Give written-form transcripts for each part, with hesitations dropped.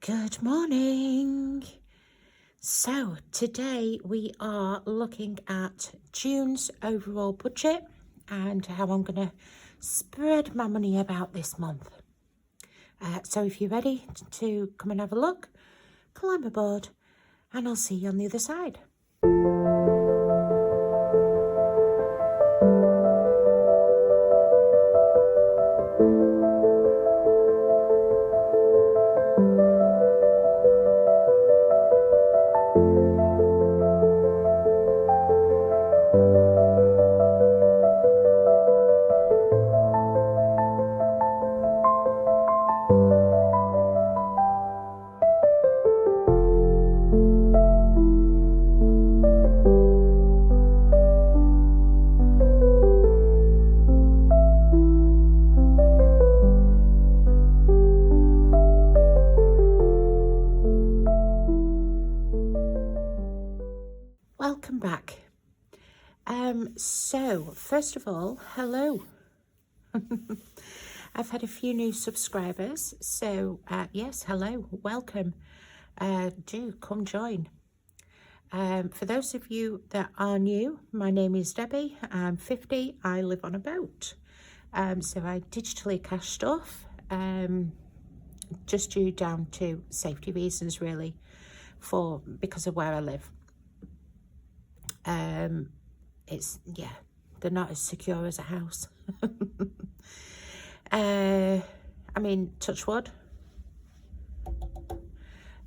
Good morning. So today we are looking at June's overall budget and how I'm going to spread my money about this month. So if you're ready to come and have a look, climb aboard and I'll see you on the other side. Welcome back. So first of all, hello. I've had a few new subscribers, so yes, hello, welcome. Do come join. For those of you that are new, my name is Debbie. I'm 50. I live on a boat. So I digitally cash stuff, just due down to safety reasons, really, because of where I live. They're not as secure as a house. I mean, touch wood.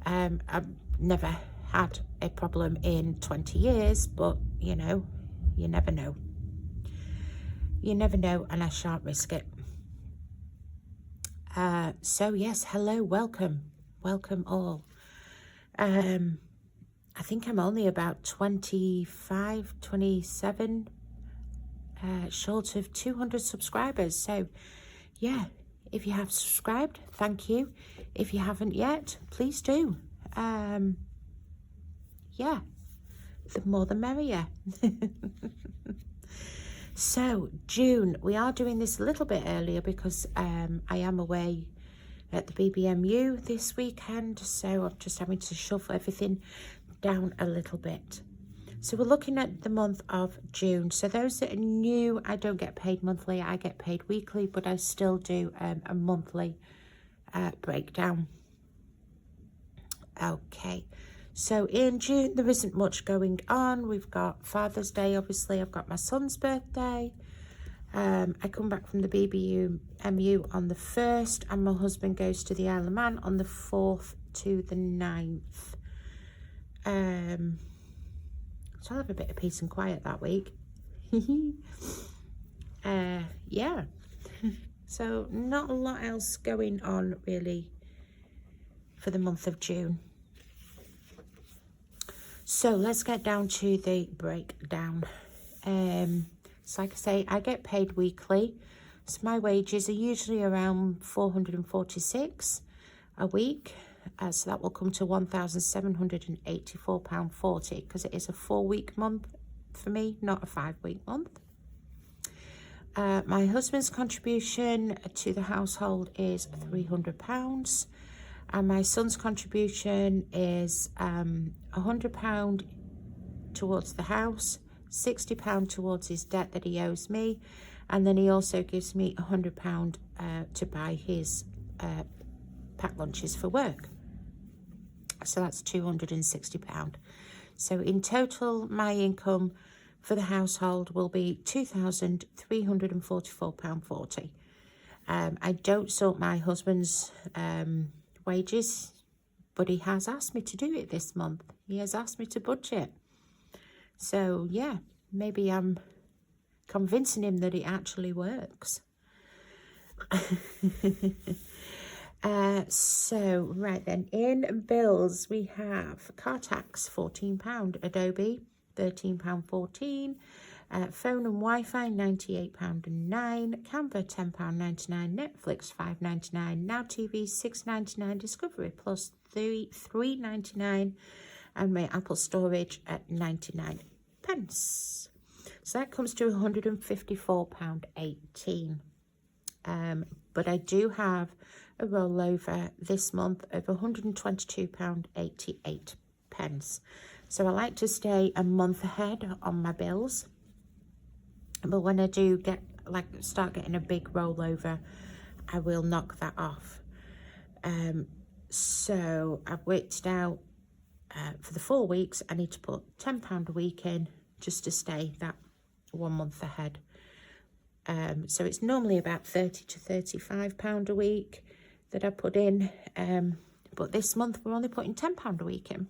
I've never had a problem in 20 years, but you know, you never know. You never know, and I shan't risk it. So yes, hello, welcome all. I think I'm only about 25, 27 short of 200 subscribers. So yeah, if you have subscribed, thank you. If you haven't yet, please do. Yeah, the more the merrier. So June, we are doing this a little bit earlier because I am away at the BBMU this weekend. So I'm just having to shuffle everything down a little bit. So we're looking at the month of June. So those that are new, I don't get paid monthly, I get paid weekly, but I still do a monthly breakdown. Okay, so in June there isn't much going on. We've got Father's Day, obviously. I've got my son's birthday. I come back from the BBMU on the 1st, and my husband goes to the Isle of Man on the 4th to the 9th. So I'll have a bit of peace and quiet that week. Yeah. So not a lot else going on really for the month of June. So let's get down to the breakdown. So like I say, I get paid weekly. So my wages are usually around 446 a week. So that will come to £1,784.40 because it is a 4-week month for me, not a 5-week month. My husband's contribution to the household is £300, and my son's contribution is £100 towards the house, £60 towards his debt that he owes me, and then he also gives me £100 to buy his packed lunches for work. So that's £260. So in total, my income for the household will be £2,344.40. I don't sort my husband's wages, but he has asked me to do it this month. He has asked me to budget. So yeah, maybe I'm convincing him that it actually works. So right then, in bills we have car tax £14, Adobe £13.14, phone and Wi-Fi £98.09, Canva £10.99, Netflix £5.99, Now TV £6.99, Discovery Plus £3.99, and my Apple storage at 99 pence. So that comes to £154.18. But I do have a rollover this month of £122.88. So I like to stay a month ahead on my bills, but when I do start getting a big rollover, I will knock that off. So I've worked it out. For the 4 weeks, I need to put £10 a week in just to stay that 1 month ahead. So it's normally about £30 to £35 a week that I put in, but this month we're only putting £10 a week in.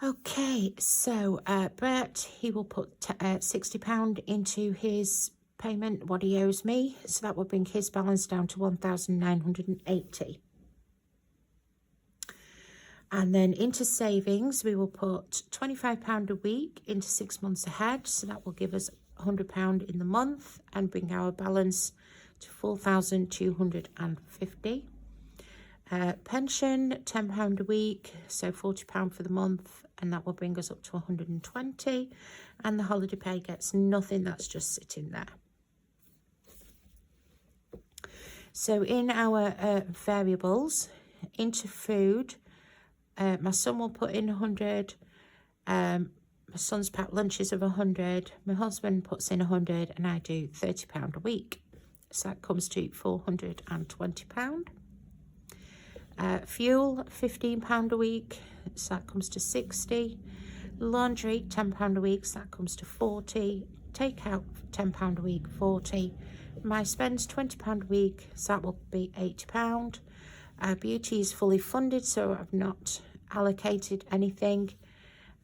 Okay, so Brett, he will put £60 into his payment, what he owes me, so that will bring his balance down to £1,980. And then into savings, we will put £25 a week into 6 months ahead. So that will give us £100 in the month and bring our balance to £4,250. Pension, £10 a week, so £40 for the month, and that will bring us up to £120. And the holiday pay gets nothing, that's just sitting there. So in our variables, into food, my son will put in 100. My son's packed lunches of 100. My husband puts in 100, and I do £30 a week. So that comes to £420. Fuel, £15 a week. So that comes to 60. Laundry, £10 a week. So that comes to 40. Takeout, £10 a week, 40. My spend's £20 a week. So that will be £80. Beauty is fully funded, so I've not allocated anything.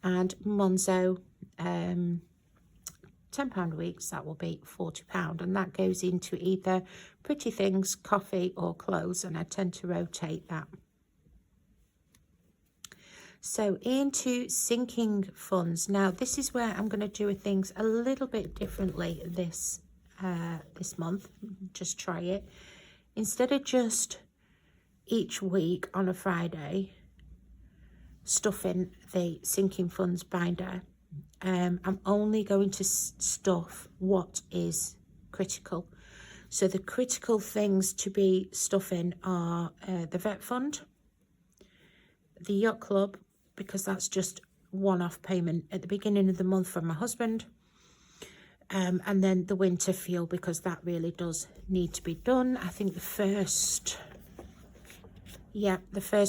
And Monzo, £10 a week, so that will be £40. And that goes into either pretty things, coffee or clothes, and I tend to rotate that. So into sinking funds. Now this is where I'm going to do things a little bit differently this month. Just try it. Instead of just each week on a Friday stuffing the sinking funds binder, I'm only going to stuff what is critical. So the critical things to be stuffing are the vet fund, the yacht club, because that's just one-off payment at the beginning of the month from my husband, and then the winter fuel, because that really does need to be done. I think the first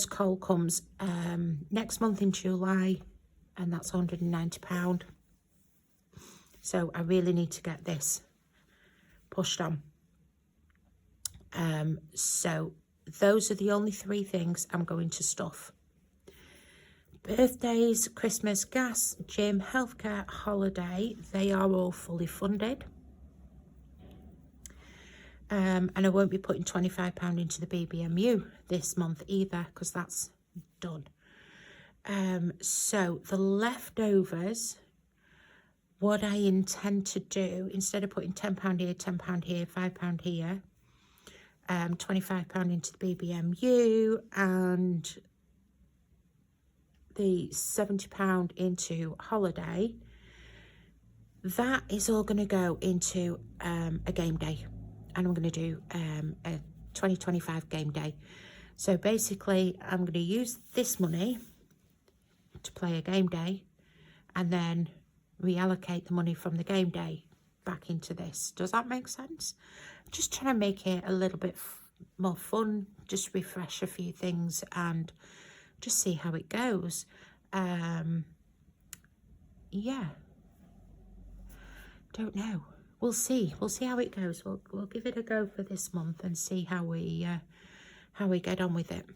coal comes next month in July, and that's £190. So I really need to get this pushed on. So those are the only 3 things I'm going to stuff. Birthdays, Christmas, gas, gym, healthcare, holiday, they are all fully funded. And I won't be putting £25 into the BBMU this month either, because that's done. So the leftovers, what I intend to do, instead of putting £10 here, £10 here, £5 here, £25 into the BBMU and the £70 into holiday, that is all going to go into a game day. And I'm going to do a 2025 game day. So basically, I'm going to use this money to play a game day and then reallocate the money from the game day back into this. Does that make sense? Just trying to make it a little bit more fun, just refresh a few things and just see how it goes. Yeah. Don't know. We'll see. We'll see how it goes. We'll give it a go for this month and see how we get on with it.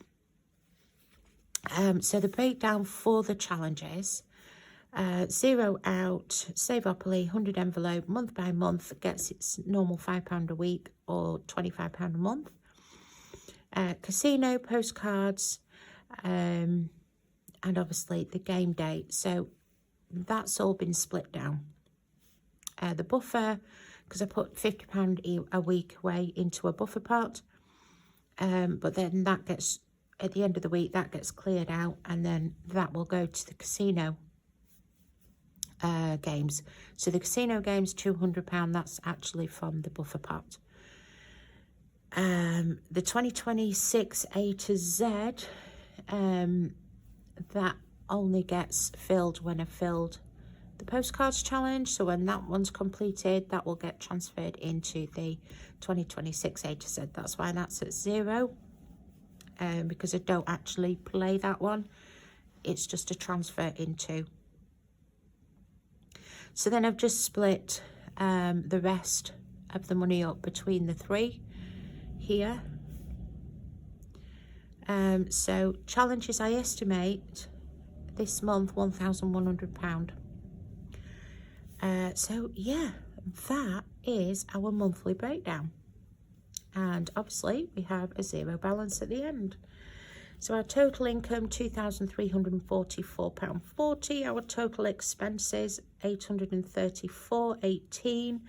So the breakdown for the challenges: 0 out, Saveopoly, 100 envelope, month by month gets its normal £5 a week or £25 a month. Casino, postcards, and obviously the game day. So that's all been split down. The buffer, because I put £50 a week away into a buffer pot, but then that gets, at the end of the week, that gets cleared out, and then that will go to the casino games. So the casino games, £200, that's actually from the buffer pot. The 2026 A to Z, that only gets filled when I've filled the postcards challenge. So when that one's completed, that will get transferred into the 2026 A to Z. That's why that's at 0, because I don't actually play that one. It's just a transfer into. So then I've just split the rest of the money up between the 3 here. So challenges, I estimate this month £1,100. So yeah, that is our monthly breakdown, and obviously we have a 0 balance at the end. So our total income £2,344.40, our total expenses £834.18,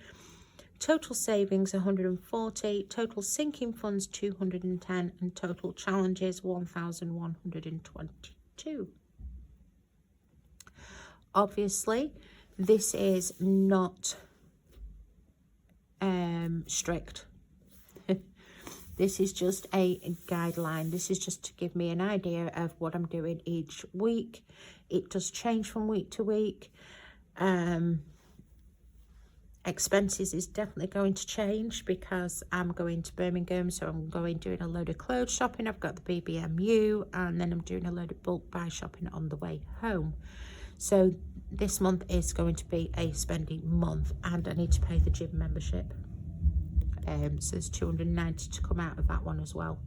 total savings 140, total sinking funds 210, and total challenges 1,122. Obviously this is not strict. This is just a guideline. This is just to give me an idea of what I'm doing each week. It does change from week to week. Expenses is definitely going to change because I'm going to Birmingham, so I'm doing a load of clothes shopping. I've got the BBMU, and then I'm doing a load of bulk buy shopping on the way home. So this month is going to be a spending month, and I need to pay the gym membership. So there's 290 to come out of that one as well.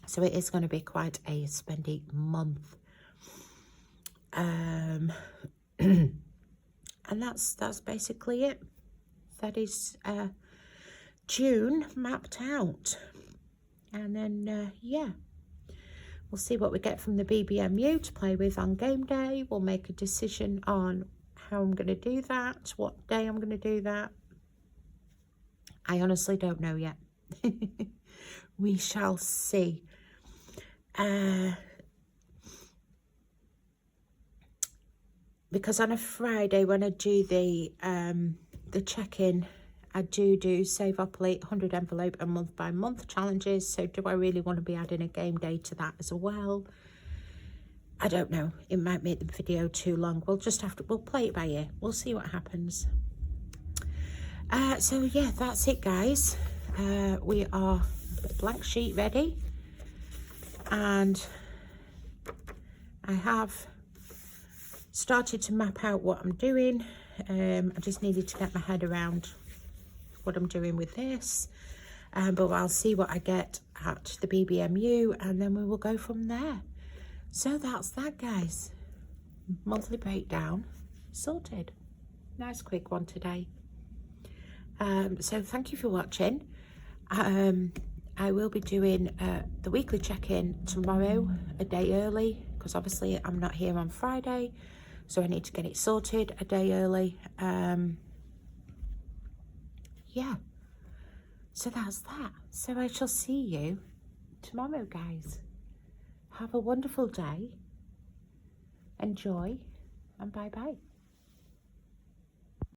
So it is going to be quite a spendy month. And that's basically it. That is June mapped out. And then, yeah, we'll see what we get from the BBMU to play with on game day. We'll make a decision on how I'm going to do that, what day I'm going to do that. I honestly don't know yet. We shall see. Because on a Friday when I do the check-in, I do save up late 100 envelope and month by month challenges. So do I really want to be adding a game day to that as well? I don't know. It might make the video too long. We'll play it by ear. We'll see what happens. So yeah, that's it, guys. We are blank sheet ready, and I have started to map out what I'm doing. I just needed to get my head around what I'm doing with this, but I'll see what I get at the BBMU, and then we will go from there. So that's that, guys. Monthly breakdown sorted. Nice quick one today. So thank you for watching. I will be doing the weekly check-in tomorrow, a day early, because obviously I'm not here on Friday, so I need to get it sorted a day early. Yeah, so that's that. So I shall see you tomorrow, guys. Have a wonderful day. Enjoy, and bye-bye.